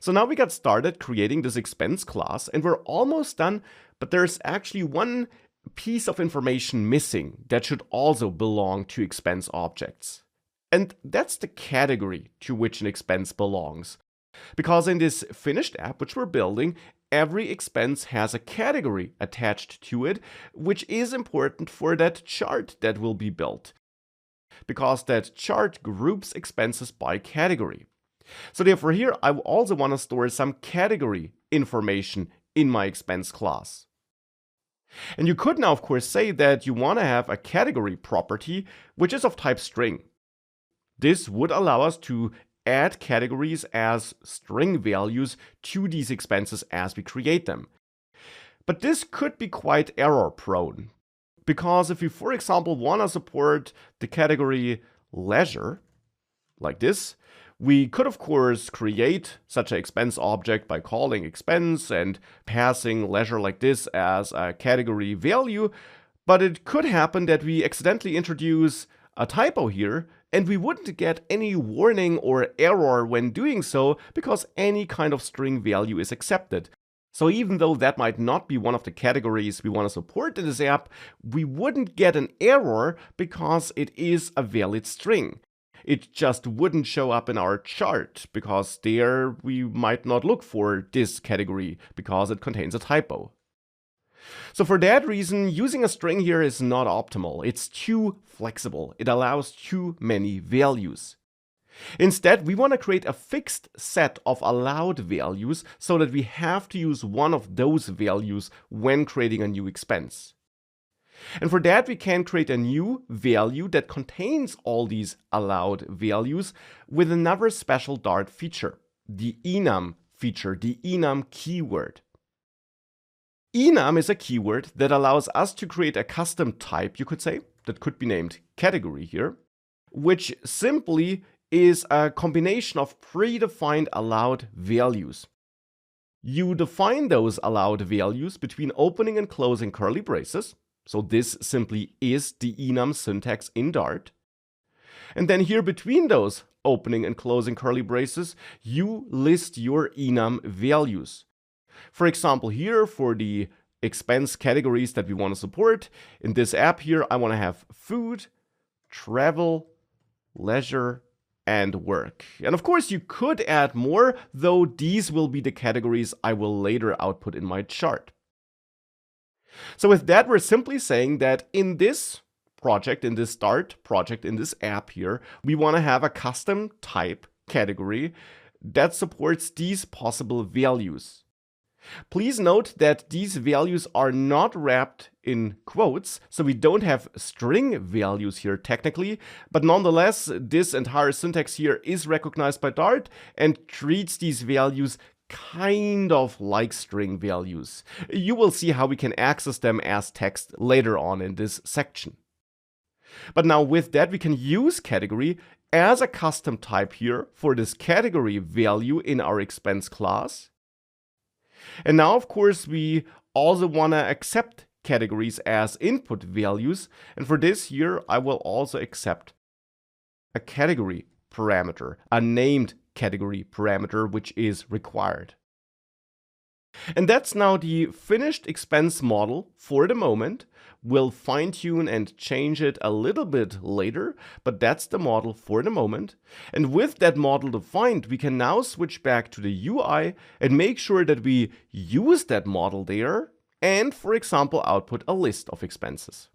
So now we got started creating this expense class and we're almost done, but there's actually one piece of information missing that should also belong to expense objects. And that's the category to which an expense belongs. Because in this finished app which we're building, every expense has a category attached to it, which is important for that chart that will be built. Because that chart groups expenses by category. So therefore here I also want to store some category information in my expense class. And you could now of course say that you want to have a category property which is of type string. This would allow us to add categories as string values to these expenses as we create them. But this could be quite error prone. Because if we, for example, want to support the category leisure, like this, we could of course create such an expense object by calling expense and passing leisure like this as a category value, but it could happen that we accidentally introduce a typo here and we wouldn't get any warning or error when doing so because any kind of string value is accepted. So even though that might not be one of the categories we want to support in this app, we wouldn't get an error because it is a valid string. It just wouldn't show up in our chart because there we might not look for this category because it contains a typo. So for that reason, using a string here is not optimal. It's too flexible. It allows too many values. Instead, we want to create a fixed set of allowed values so that we have to use one of those values when creating a new expense. And for that, we can create a new value that contains all these allowed values with another special Dart feature, the enum feature, the enum keyword. Enum is a keyword that allows us to create a custom type, you could say, that could be named category here, which simply is a combination of predefined allowed values. You define those allowed values between opening and closing curly braces. So this simply is the enum syntax in Dart. And then here between those opening and closing curly braces, you list your enum values. For example, here for the expense categories that we want to support, in this app here, I want to have food, travel, leisure, and work. And of course, you could add more, though these will be the categories I will later output in my chart. So with that, we're simply saying that in this project, in this Dart project, in this app here, we want to have a custom type category that supports these possible values. Please note that these values are not wrapped in quotes, so we don't have string values here technically, but nonetheless, this entire syntax here is recognized by Dart and treats these values kind of like string values. You will see how we can access them as text later on in this section. But now with that, we can use category as a custom type here for this category value in our expense class. And now, of course, we also want to accept categories as input values. And for this here, I will also accept a category parameter, a named category parameter, which is required. And that's now the finished expense model for the moment. We'll fine-tune and change it a little bit later, but that's the model for the moment. And with that model defined, we can now switch back to the UI and make sure that we use that model there and, for example, output a list of expenses.